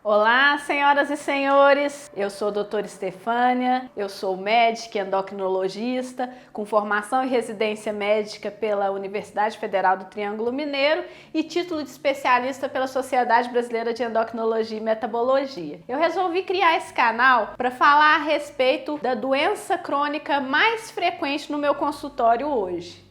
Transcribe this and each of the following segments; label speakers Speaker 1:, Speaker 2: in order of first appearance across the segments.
Speaker 1: Olá, senhoras e senhores, eu sou a doutora Estefânia, eu sou médica e endocrinologista com formação e residência médica pela Universidade Federal do Triângulo Mineiro e título de especialista pela Sociedade Brasileira de Endocrinologia e Metabologia. Eu resolvi criar esse canal para falar a respeito da doença crônica mais frequente no meu consultório hoje,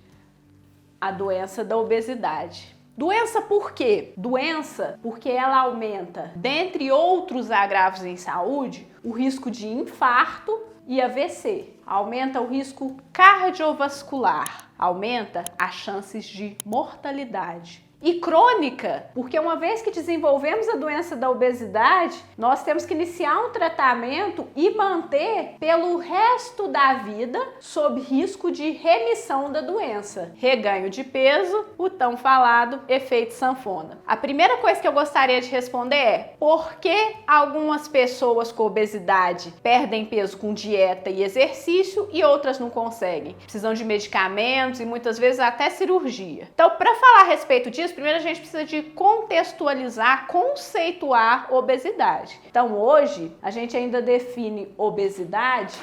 Speaker 1: a doença da obesidade. Doença por quê? Doença porque ela aumenta, dentre outros agravos em saúde, o risco de infarto e AVC. Aumenta o risco cardiovascular, aumenta as chances de mortalidade. E crônica, porque uma vez que desenvolvemos a doença da obesidade, nós temos que iniciar um tratamento e manter pelo resto da vida sob risco de remissão da doença. Reganho de peso, o tão falado efeito sanfona. A primeira coisa que eu gostaria de responder é: por que algumas pessoas com obesidade perdem peso com dieta e exercício e outras não conseguem? Precisam de medicamentos e muitas vezes até cirurgia. Então, para falar a respeito disso, primeiro a gente precisa de contextualizar, conceituar obesidade. Então hoje a gente ainda define obesidade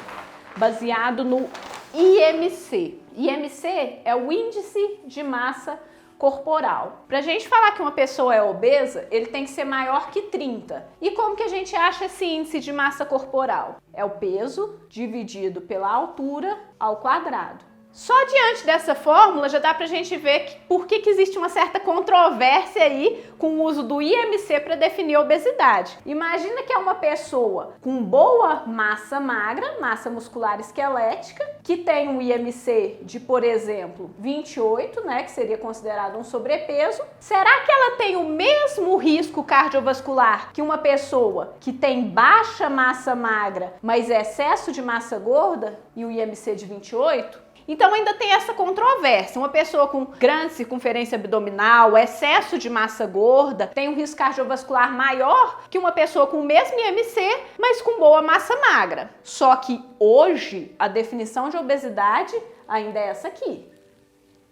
Speaker 1: baseado no IMC. IMC é o índice de massa corporal. Para a gente falar que uma pessoa é obesa, ele tem que ser maior que 30. E como que a gente acha esse índice de massa corporal? É o peso dividido pela altura ao quadrado. Só diante dessa fórmula já dá pra gente ver por que existe uma certa controvérsia aí com o uso do IMC para definir a obesidade. Imagina que é uma pessoa com boa massa magra, massa muscular esquelética, que tem um IMC de, por exemplo, 28, que seria considerado um sobrepeso. Será que ela tem o mesmo risco cardiovascular que uma pessoa que tem baixa massa magra, mas excesso de massa gorda e o IMC de 28? Então ainda tem essa controvérsia. Uma pessoa com grande circunferência abdominal, excesso de massa gorda, tem um risco cardiovascular maior que uma pessoa com o mesmo IMC, mas com boa massa magra. Só que hoje a definição de obesidade ainda é essa aqui: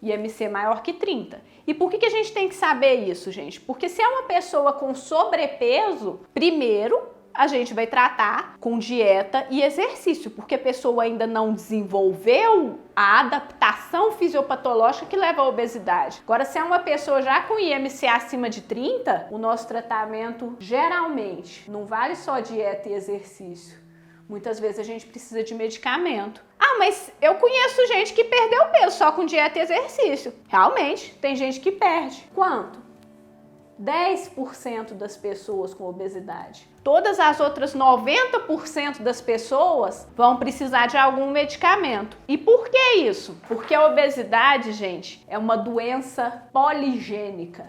Speaker 1: IMC maior que 30. E por que a gente tem que saber isso, gente? Porque se é uma pessoa com sobrepeso, primeiro a gente vai tratar com dieta e exercício, porque a pessoa ainda não desenvolveu a adaptação fisiopatológica que leva à obesidade. Agora, se é uma pessoa já com IMC acima de 30, o nosso tratamento geralmente não vale só dieta e exercício. Muitas vezes a gente precisa de medicamento. Ah, mas eu conheço gente que perdeu peso só com dieta e exercício. Realmente, tem gente que perde. Quanto? 10% das pessoas com obesidade. Todas as outras 90% das pessoas vão precisar de algum medicamento. E por que isso? Porque a obesidade, gente, é uma doença poligênica.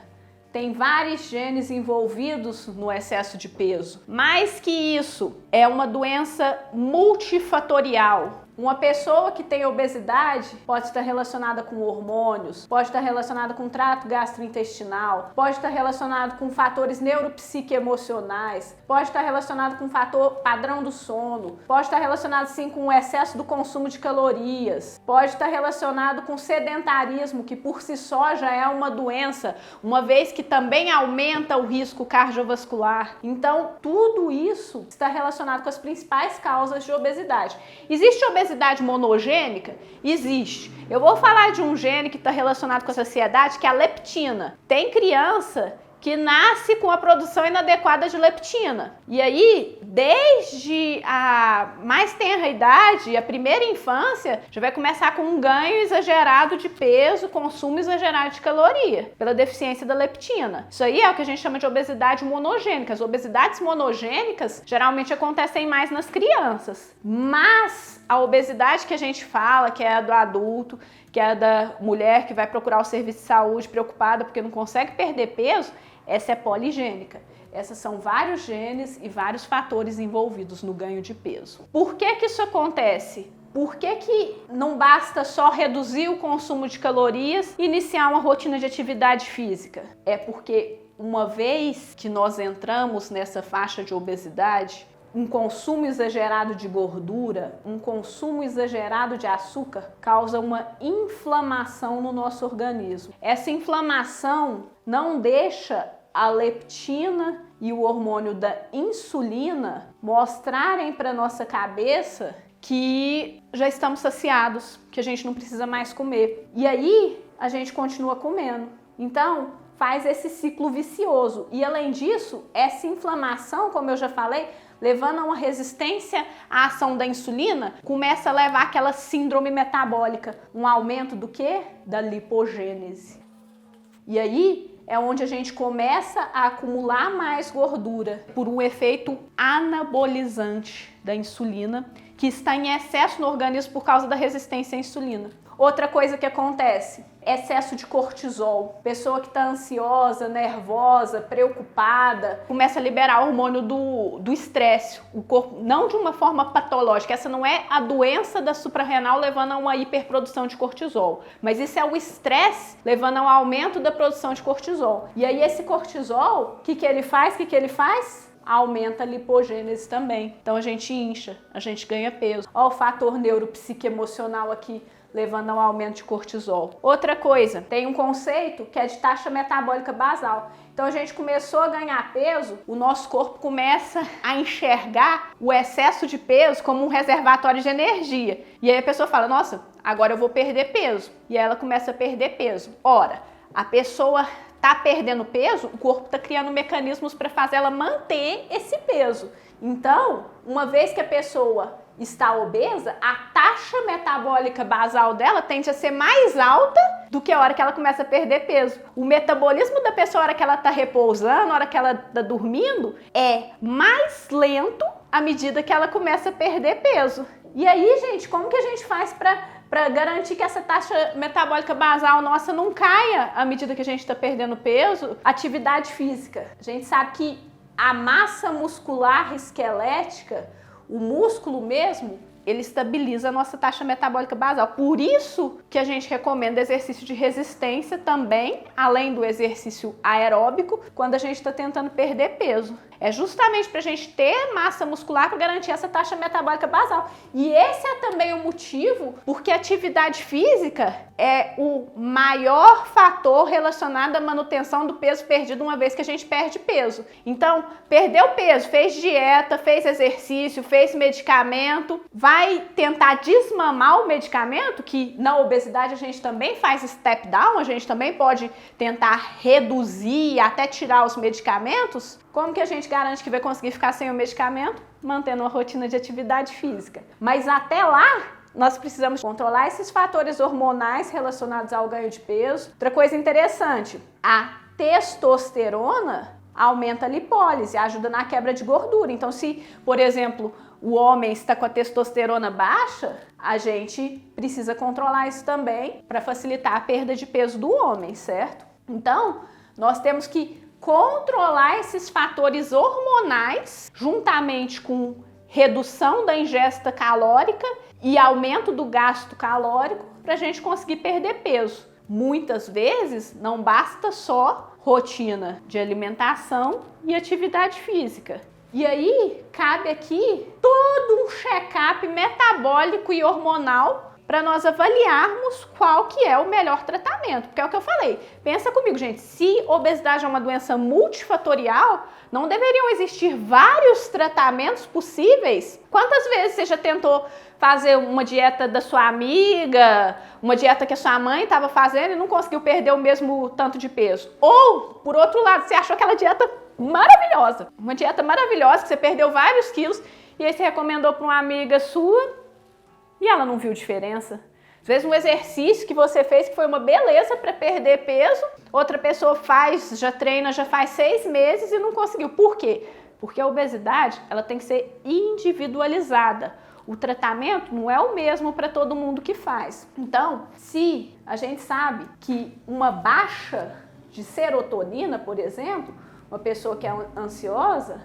Speaker 1: Tem vários genes envolvidos no excesso de peso. Mais que isso, é uma doença multifatorial. Uma pessoa que tem obesidade pode estar relacionada com hormônios, pode estar relacionada com trato gastrointestinal, pode estar relacionado com fatores neuropsicoemocionais, pode estar relacionado com o fator padrão do sono, pode estar relacionado sim com o excesso do consumo de calorias, pode estar relacionado com sedentarismo, que por si só já é uma doença, uma vez que também aumenta o risco cardiovascular. Então, tudo isso está relacionado com as principais causas de obesidade. Existe obesidade monogênica? Existe. Eu vou falar de um gene que está relacionado com a saciedade, que é a leptina. Tem criança que nasce com a produção inadequada de leptina. E aí, desde a mais tenra idade, a primeira infância, já vai começar com um ganho exagerado de peso, consumo exagerado de caloria, pela deficiência da leptina. Isso aí é o que a gente chama de obesidade monogênica. As obesidades monogênicas geralmente acontecem mais nas crianças. Mas a obesidade que a gente fala, que é a do adulto, que é a da mulher que vai procurar o serviço de saúde preocupada porque não consegue perder peso, essa é poligênica. Essas são vários genes e vários fatores envolvidos no ganho de peso. Por que isso acontece? Por que não basta só reduzir o consumo de calorias e iniciar uma rotina de atividade física? É porque uma vez que nós entramos nessa faixa de obesidade, um consumo exagerado de gordura, um consumo exagerado de açúcar causa uma inflamação no nosso organismo. Essa inflamação não deixa a leptina e o hormônio da insulina mostrarem para nossa cabeça que já estamos saciados, que a gente não precisa mais comer. E aí a gente continua comendo. Então faz esse ciclo vicioso. E além disso, essa inflamação, como eu já falei, levando a uma resistência à ação da insulina, começa a levar aquela síndrome metabólica, um aumento do quê? Da lipogênese. E aí é onde a gente começa a acumular mais gordura por um efeito anabolizante da insulina, que está em excesso no organismo por causa da resistência à insulina. Outra coisa que acontece, excesso de cortisol. Pessoa que está ansiosa, nervosa, preocupada, começa a liberar o hormônio do estresse. O corpo, não de uma forma patológica, essa não é a doença da suprarrenal levando a uma hiperprodução de cortisol, mas isso é o estresse levando ao aumento da produção de cortisol. E aí esse cortisol, o que ele faz? Aumenta a lipogênese também. Então a gente incha, a gente ganha peso. Olha o fator neuropsicoemocional aqui, levando ao aumento de cortisol. Outra coisa, tem um conceito que é de taxa metabólica basal. Então a gente começou a ganhar peso, o nosso corpo começa a enxergar o excesso de peso como um reservatório de energia. E aí a pessoa fala, nossa, agora eu vou perder peso. E aí ela começa a perder peso. Ora, a pessoa está perdendo peso, o corpo está criando mecanismos para fazer ela manter esse peso. Então, uma vez que a pessoa está obesa, a taxa metabólica basal dela tende a ser mais alta do que a hora que ela começa a perder peso. O metabolismo da pessoa, a hora que ela está repousando, a hora que ela está dormindo, é mais lento à medida que ela começa a perder peso. E aí, gente, como que a gente faz para garantir que essa taxa metabólica basal nossa não caia à medida que a gente está perdendo peso? Atividade física. A gente sabe que a massa muscular esquelética, o músculo mesmo, ele estabiliza a nossa taxa metabólica basal. Por isso que a gente recomenda exercício de resistência também, além do exercício aeróbico, quando a gente está tentando perder peso. É justamente para a gente ter massa muscular para garantir essa taxa metabólica basal. E esse é também o motivo porque a atividade física é o maior fator relacionado à manutenção do peso perdido uma vez que a gente perde peso. Então, perdeu peso, fez dieta, fez exercício, fez medicamento, vai tentar desmamar o medicamento, que na obesidade a gente também faz step down, a gente também pode tentar reduzir, até tirar os medicamentos. Como que a gente garante que vai conseguir ficar sem o medicamento? Mantendo uma rotina de atividade física. Mas até lá, nós precisamos controlar esses fatores hormonais relacionados ao ganho de peso. Outra coisa interessante, a testosterona aumenta a lipólise, ajuda na quebra de gordura. Então, se, por exemplo, o homem está com a testosterona baixa, a gente precisa controlar isso também para facilitar a perda de peso do homem, certo? Então, nós temos que controlar esses fatores hormonais juntamente com redução da ingesta calórica e aumento do gasto calórico para a gente conseguir perder peso. Muitas vezes não basta só rotina de alimentação e atividade física. E aí cabe aqui todo um check-up metabólico e hormonal para nós avaliarmos qual que é o melhor tratamento. Porque é o que eu falei, pensa comigo, gente, se obesidade é uma doença multifatorial, não deveriam existir vários tratamentos possíveis? Quantas vezes você já tentou fazer uma dieta da sua amiga, uma dieta que a sua mãe estava fazendo e não conseguiu perder o mesmo tanto de peso? Ou, por outro lado, você achou aquela dieta maravilhosa, uma dieta maravilhosa que você perdeu vários quilos e aí você recomendou para uma amiga sua e ela não viu diferença. Às vezes um exercício que você fez que foi uma beleza para perder peso, outra pessoa faz, já treina, já faz 6 meses e não conseguiu. Por quê? Porque a obesidade ela tem que ser individualizada. O tratamento não é o mesmo para todo mundo que faz. Então, se a gente sabe que uma baixa de serotonina, por exemplo, uma pessoa que é ansiosa,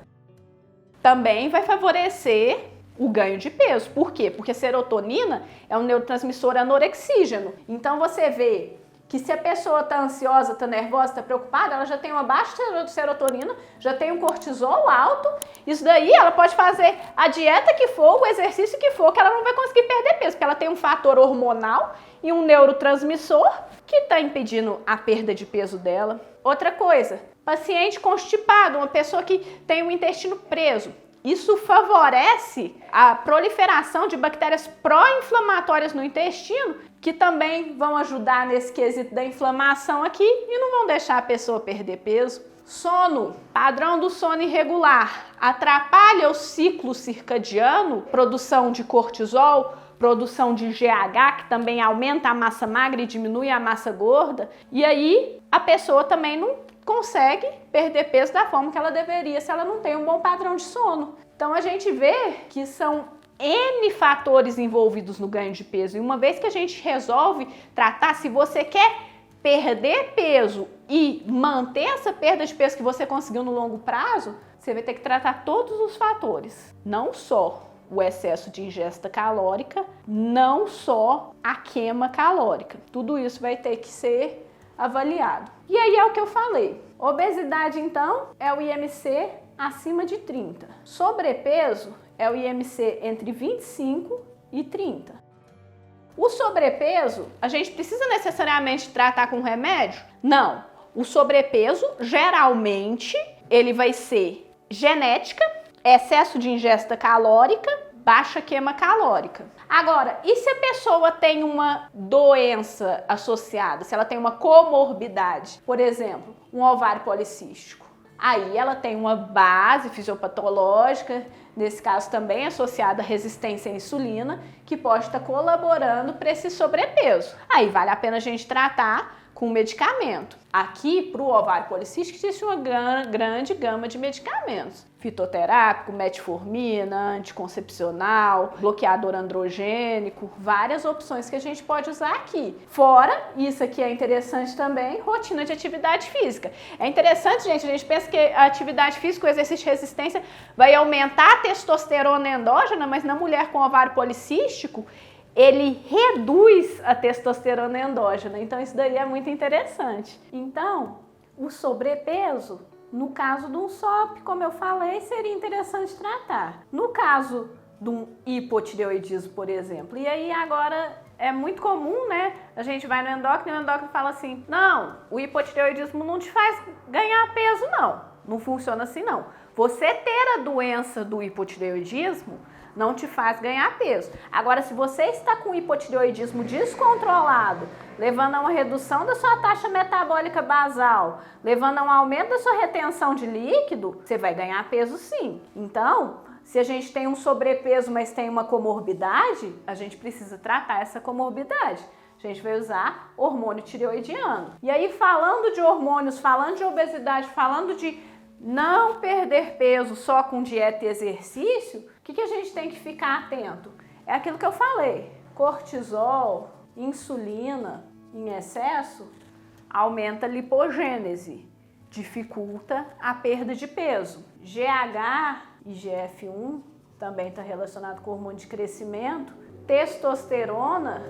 Speaker 1: também vai favorecer o ganho de peso. Por quê? Porque a serotonina é um neurotransmissor anorexígeno. Então você vê que se a pessoa está ansiosa, está nervosa, está preocupada, ela já tem uma baixa serotonina, já tem um cortisol alto, isso daí ela pode fazer a dieta que for, o exercício que for, que ela não vai conseguir perder peso, porque ela tem um fator hormonal e um neurotransmissor que está impedindo a perda de peso dela. Outra coisa, paciente constipado, uma pessoa que tem o intestino preso. Isso favorece a proliferação de bactérias pró-inflamatórias no intestino, que também vão ajudar nesse quesito da inflamação aqui e não vão deixar a pessoa perder peso. Sono, padrão do sono irregular, atrapalha o ciclo circadiano, produção de cortisol, produção de GH, que também aumenta a massa magra e diminui a massa gorda, e aí a pessoa também não consegue perder peso da forma que ela deveria se ela não tem um bom padrão de sono. Então a gente vê que são N fatores envolvidos no ganho de peso, e uma vez que a gente resolve tratar, se você quer perder peso e manter essa perda de peso que você conseguiu no longo prazo, você vai ter que tratar todos os fatores, não só o excesso de ingesta calórica, não só a queima calórica. Tudo isso vai ter que ser avaliado. E aí é o que eu falei. Obesidade, então, é o IMC acima de 30. Sobrepeso é o IMC entre 25 e 30. O sobrepeso, a gente precisa necessariamente tratar com remédio? Não. O sobrepeso, geralmente, ele vai ser genética, excesso de ingesta calórica, baixa queima calórica. Agora, e se a pessoa tem uma doença associada, se ela tem uma comorbidade, por exemplo, um ovário policístico? Aí ela tem uma base fisiopatológica, nesse caso também associada à resistência à insulina, que pode estar colaborando para esse sobrepeso. Aí vale a pena a gente tratar com medicamento. Aqui, para o ovário policístico, existe uma grande gama de medicamentos. Fitoterápico, metformina, anticoncepcional, bloqueador androgênico, várias opções que a gente pode usar aqui. Fora, isso aqui é interessante também, rotina de atividade física. É interessante, gente, a gente pensa que a atividade física, o exercício de resistência, vai aumentar a testosterona endógena, mas na mulher com ovário policístico, ele reduz a testosterona endógena, então isso daí é muito interessante. Então, o sobrepeso, no caso de um SOP, como eu falei, seria interessante tratar. No caso de um hipotireoidismo, por exemplo, e aí agora é muito comum, né? A gente vai no endócrino e o endócrino fala assim, não, o hipotireoidismo não te faz ganhar peso, não. Não funciona assim, não. Você ter a doença do hipotireoidismo não te faz ganhar peso. Agora, se você está com hipotireoidismo descontrolado, levando a uma redução da sua taxa metabólica basal, levando a um aumento da sua retenção de líquido, você vai ganhar peso sim. Então, se a gente tem um sobrepeso, mas tem uma comorbidade, a gente precisa tratar essa comorbidade. A gente vai usar hormônio tireoidiano. E aí, falando de hormônios, falando de obesidade, falando de não perder peso só com dieta e exercício, o que a gente tem que ficar atento? É aquilo que eu falei, cortisol, insulina em excesso aumenta a lipogênese, dificulta a perda de peso. GH e GF1 também está relacionado com o hormônio de crescimento. Testosterona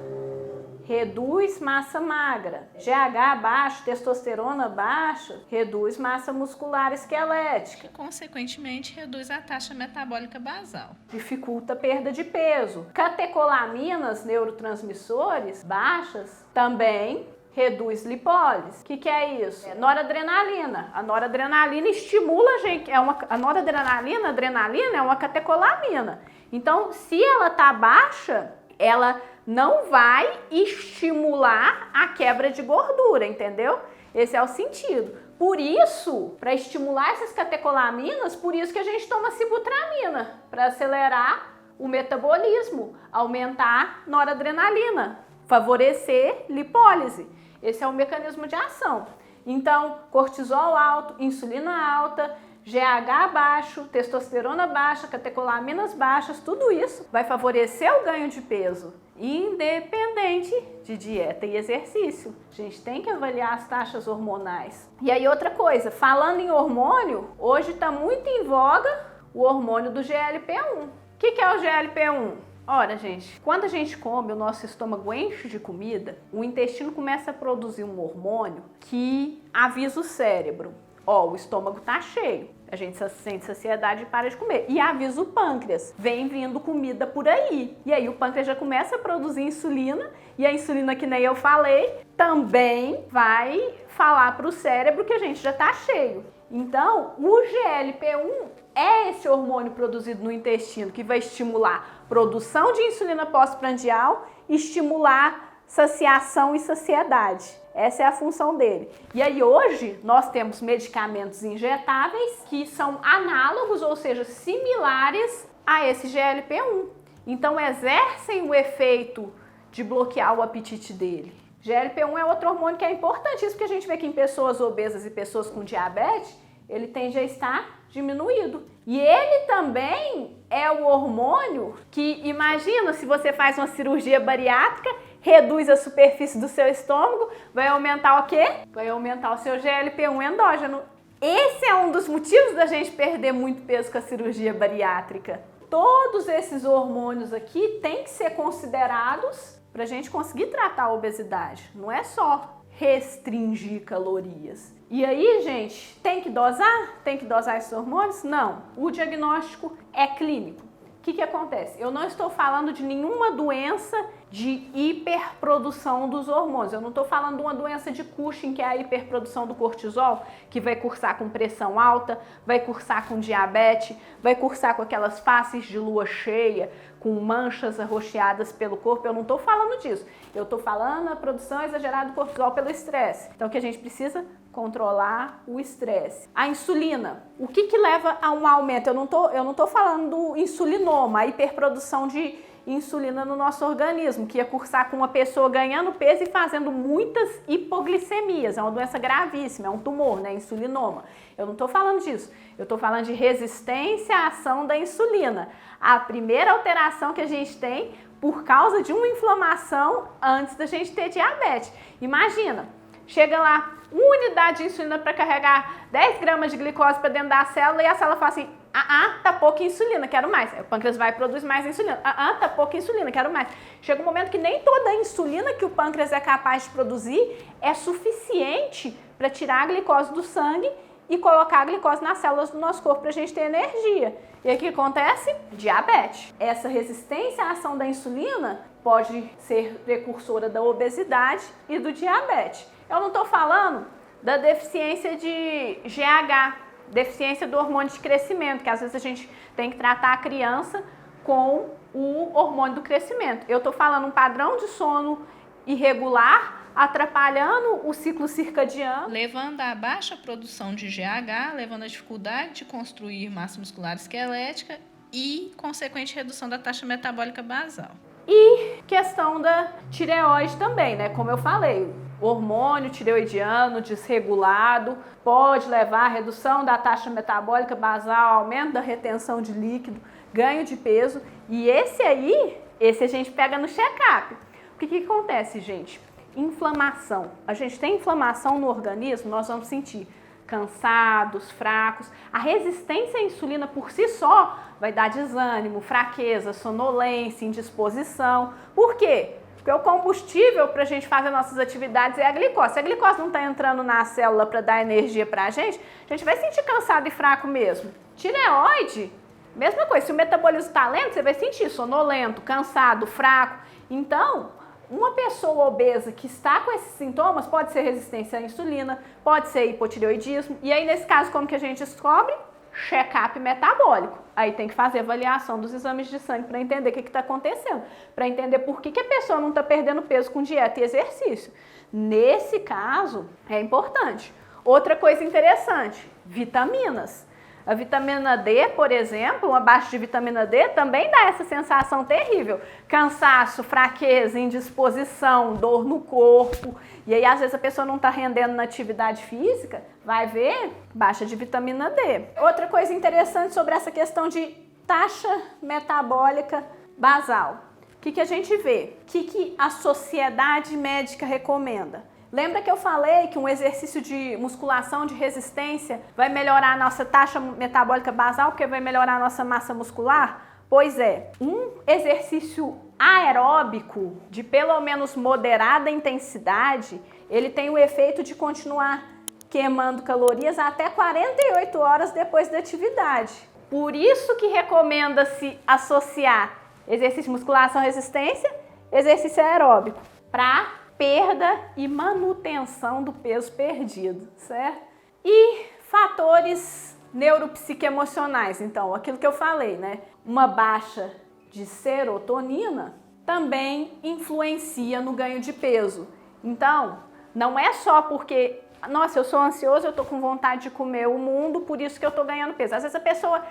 Speaker 1: reduz massa magra. GH baixo, testosterona baixa, reduz massa muscular esquelética.
Speaker 2: Consequentemente, reduz a taxa metabólica basal.
Speaker 1: Dificulta a perda de peso. Catecolaminas, neurotransmissores baixas, também reduz lipólise. O que é isso? É noradrenalina. A noradrenalina estimula a gente. A noradrenalina, adrenalina é uma catecolamina. Então, se ela está baixa, ela não vai estimular a quebra de gordura, entendeu? Esse é o sentido. Por isso, para estimular essas catecolaminas, por isso que a gente toma sibutramina, para acelerar o metabolismo, aumentar noradrenalina, favorecer lipólise. Esse é o mecanismo de ação. Então, cortisol alto, insulina alta, GH baixo, testosterona baixa, catecolaminas baixas, tudo isso vai favorecer o ganho de peso, independente de dieta e exercício. A gente tem que avaliar as taxas hormonais. E aí outra coisa, falando em hormônio, hoje está muito em voga o hormônio do GLP-1. O que é o GLP-1? Ora, gente, quando a gente come, o nosso estômago enche de comida, o intestino começa a produzir um hormônio que avisa o cérebro. Ó, o estômago tá cheio. A gente sente saciedade e para de comer. E avisa o pâncreas, vem vindo comida por aí. E aí o pâncreas já começa a produzir insulina, e a insulina, que nem eu falei, também vai falar para o cérebro que a gente já está cheio. Então, o GLP-1 é esse hormônio produzido no intestino que vai estimular produção de insulina pós-prandial e estimular saciação e saciedade. Essa é a função dele. E aí hoje nós temos medicamentos injetáveis que são análogos, ou seja, similares a esse GLP-1. Então exercem o efeito de bloquear o apetite dele. GLP-1 é outro hormônio que é importantíssimo, porque a gente vê que em pessoas obesas e pessoas com diabetes, ele tende a estar diminuído. E ele também é o hormônio que, imagina, se você faz uma cirurgia bariátrica, reduz a superfície do seu estômago, vai aumentar o quê? Vai aumentar o seu GLP-1 endógeno. Esse é um dos motivos da gente perder muito peso com a cirurgia bariátrica. Todos esses hormônios aqui têm que ser considerados para a gente conseguir tratar a obesidade. Não é só restringir calorias. E aí, gente, tem que dosar? Tem que dosar esses hormônios? Não. O diagnóstico é clínico. O que acontece? Eu não estou falando de nenhuma doença de hiperprodução dos hormônios. Eu não estou falando de uma doença de Cushing, que é a hiperprodução do cortisol, que vai cursar com pressão alta, vai cursar com diabetes, vai cursar com aquelas faces de lua cheia, com manchas arroxeadas pelo corpo. Eu não estou falando disso. Eu estou falando da produção exagerada do cortisol pelo estresse. Então, o que a gente precisa? Controlar o estresse. A insulina, o que leva a um aumento? Eu não tô falando do insulinoma, a hiperprodução de insulina no nosso organismo, que ia cursar com uma pessoa ganhando peso e fazendo muitas hipoglicemias. É uma doença gravíssima, é um tumor, né? Insulinoma. Eu não tô falando disso. Eu tô falando de resistência à ação da insulina. A primeira alteração que a gente tem por causa de uma inflamação antes da gente ter diabetes. Imagina, chega lá, uma unidade de insulina para carregar 10 gramas de glicose para dentro da célula e a célula fala assim, tá pouca insulina, quero mais. Aí o pâncreas vai e produz mais insulina. Tá pouca insulina, quero mais. Chega um momento que nem toda a insulina que o pâncreas é capaz de produzir é suficiente para tirar a glicose do sangue e colocar a glicose nas células do nosso corpo para a gente ter energia. E aí o que acontece? Diabetes. Essa resistência à ação da insulina pode ser precursora da obesidade e do diabetes. Eu não estou falando da deficiência de GH, deficiência do hormônio de crescimento, que às vezes a gente tem que tratar a criança com o hormônio do crescimento. Eu estou falando um padrão de sono irregular, atrapalhando o ciclo circadiano,
Speaker 2: levando à baixa produção de GH, levando à dificuldade de construir massa muscular esquelética e consequente redução da taxa metabólica basal.
Speaker 1: E questão da tireoide também, né? Como eu falei, hormônio tireoidiano desregulado pode levar à redução da taxa metabólica basal, aumento da retenção de líquido, ganho de peso. E esse a gente pega no check-up. O que acontece, gente? Inflamação. A gente tem inflamação no organismo, nós vamos sentir cansados, fracos. A resistência à insulina por si só vai dar desânimo, fraqueza, sonolência, indisposição. Por quê? Porque o combustível para a gente fazer nossas atividades é a glicose. Se a glicose não está entrando na célula para dar energia para a gente vai sentir cansado e fraco mesmo. Tireoide, mesma coisa. Se o metabolismo está lento, você vai sentir sonolento, cansado, fraco. Então, uma pessoa obesa que está com esses sintomas pode ser resistência à insulina, pode ser hipotireoidismo. E aí, nesse caso, como que a gente descobre? Check-up metabólico. Aí tem que fazer avaliação dos exames de sangue para entender o que está acontecendo, para entender por que a pessoa não está perdendo peso com dieta e exercício. Nesse caso, é importante. Outra coisa interessante, vitaminas. A vitamina D, por exemplo, uma baixa de vitamina D também dá essa sensação terrível. Cansaço, fraqueza, indisposição, dor no corpo. E aí, às vezes, a pessoa não está rendendo na atividade física, vai ver baixa de vitamina D. Outra coisa interessante sobre essa questão de taxa metabólica basal. O que a gente vê? O que a sociedade médica recomenda? Lembra que eu falei que um exercício de musculação de resistência vai melhorar a nossa taxa metabólica basal, porque vai melhorar a nossa massa muscular? Pois é, um exercício aeróbico de pelo menos moderada intensidade, ele tem o efeito de continuar queimando calorias até 48 horas depois da atividade. Por isso que recomenda-se associar exercício musculação resistência, exercício aeróbico, para perda e manutenção do peso perdido, certo? E fatores neuropsicoemocionais, então, aquilo que eu falei, né? Uma baixa de serotonina também influencia no ganho de peso. Então, não é só porque, nossa, eu sou ansioso, eu tô com vontade de comer o mundo, por isso que eu tô ganhando peso. Às vezes a pessoa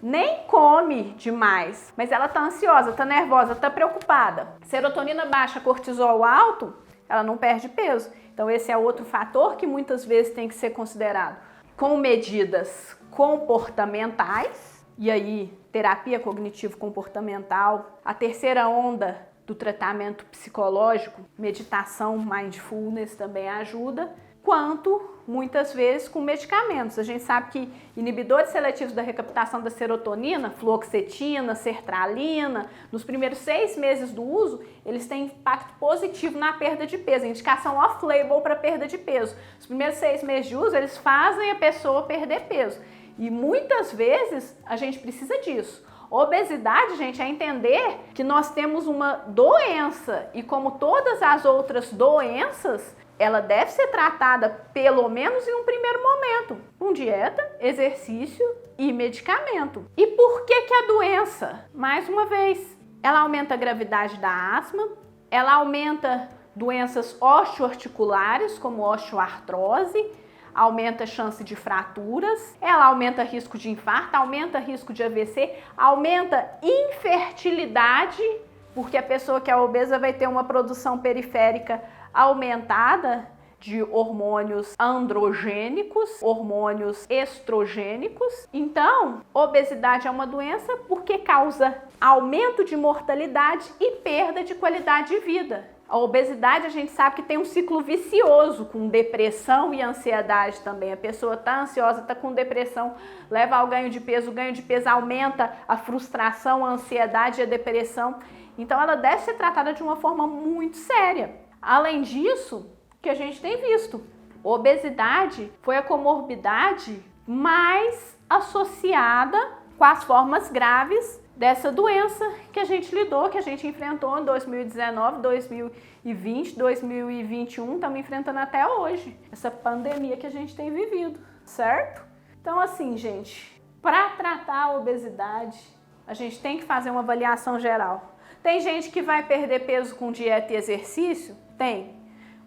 Speaker 1: nem come demais, mas ela tá ansiosa, tá nervosa, tá preocupada. Serotonina baixa, cortisol alto, ela não perde peso. Então esse é outro fator que muitas vezes tem que ser considerado. Com medidas comportamentais, e aí terapia cognitivo-comportamental, a terceira onda do tratamento psicológico, meditação, mindfulness também ajuda, quanto muitas vezes com medicamentos. A gente sabe que inibidores seletivos da recaptação da serotonina, fluoxetina, sertralina, nos primeiros 6 meses do uso, eles têm impacto positivo na perda de peso, indicação off-label para perda de peso. Os primeiros 6 meses de uso, eles fazem a pessoa perder peso. E muitas vezes a gente precisa disso. Obesidade, gente, é entender que nós temos uma doença e como todas as outras doenças, ela deve ser tratada pelo menos em um primeiro momento, com dieta, exercício e medicamento. E por que que a doença? Mais uma vez, ela aumenta a gravidade da asma, ela aumenta doenças osteoarticulares, como osteoartrose, aumenta a chance de fraturas, ela aumenta risco de infarto, aumenta risco de AVC, aumenta infertilidade, porque a pessoa que é obesa vai ter uma produção periférica aumentada de hormônios androgênicos, hormônios estrogênicos. Então, obesidade é uma doença porque causa aumento de mortalidade e perda de qualidade de vida. A obesidade a gente sabe que tem um ciclo vicioso com depressão e ansiedade também. A pessoa está ansiosa, está com depressão, leva ao ganho de peso, o ganho de peso aumenta a frustração, a ansiedade e a depressão. Então ela deve ser tratada de uma forma muito séria. Além disso, que a gente tem visto, obesidade foi a comorbidade mais associada com as formas graves dessa doença que a gente lidou, que a gente enfrentou em 2019, 2020, 2021, estamos enfrentando até hoje, essa pandemia que a gente tem vivido, certo? Então assim, gente, para tratar a obesidade, a gente tem que fazer uma avaliação geral. Tem gente que vai perder peso com dieta e exercício? Tem.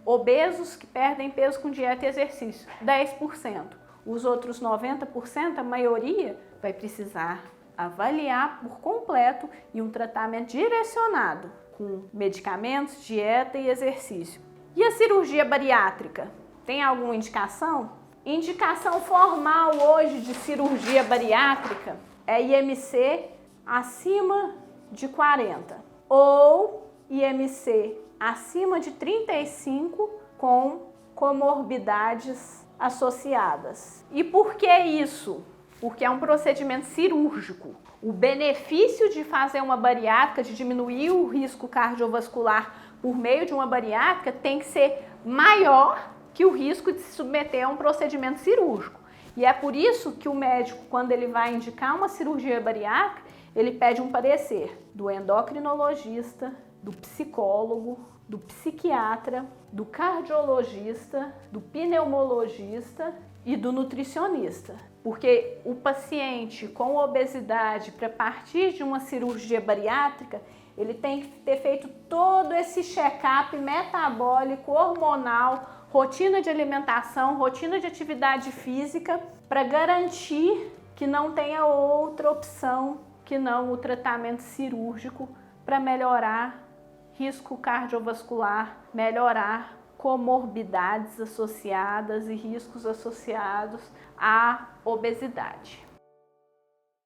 Speaker 1: Obesos que perdem peso com dieta e exercício, 10%. Os outros 90%, a maioria, vai precisar avaliar por completo e um tratamento direcionado com medicamentos, dieta e exercício. E a cirurgia bariátrica? Tem alguma indicação? Indicação formal hoje de cirurgia bariátrica é IMC acima de 40 ou IMC acima de 35 com comorbidades associadas. E por que isso? Porque é um procedimento cirúrgico. O benefício de fazer uma bariátrica, de diminuir o risco cardiovascular por meio de uma bariátrica, tem que ser maior que o risco de se submeter a um procedimento cirúrgico. E é por isso que o médico, quando ele vai indicar uma cirurgia bariátrica, ele pede um parecer do endocrinologista, do psicólogo, do psiquiatra, do cardiologista, do pneumologista e do nutricionista. Porque o paciente com obesidade, para partir de uma cirurgia bariátrica, ele tem que ter feito todo esse check-up metabólico, hormonal, rotina de alimentação, rotina de atividade física, para garantir que não tenha outra opção que não o tratamento cirúrgico para melhorar risco cardiovascular, melhorar comorbidades associadas e riscos associados à obesidade.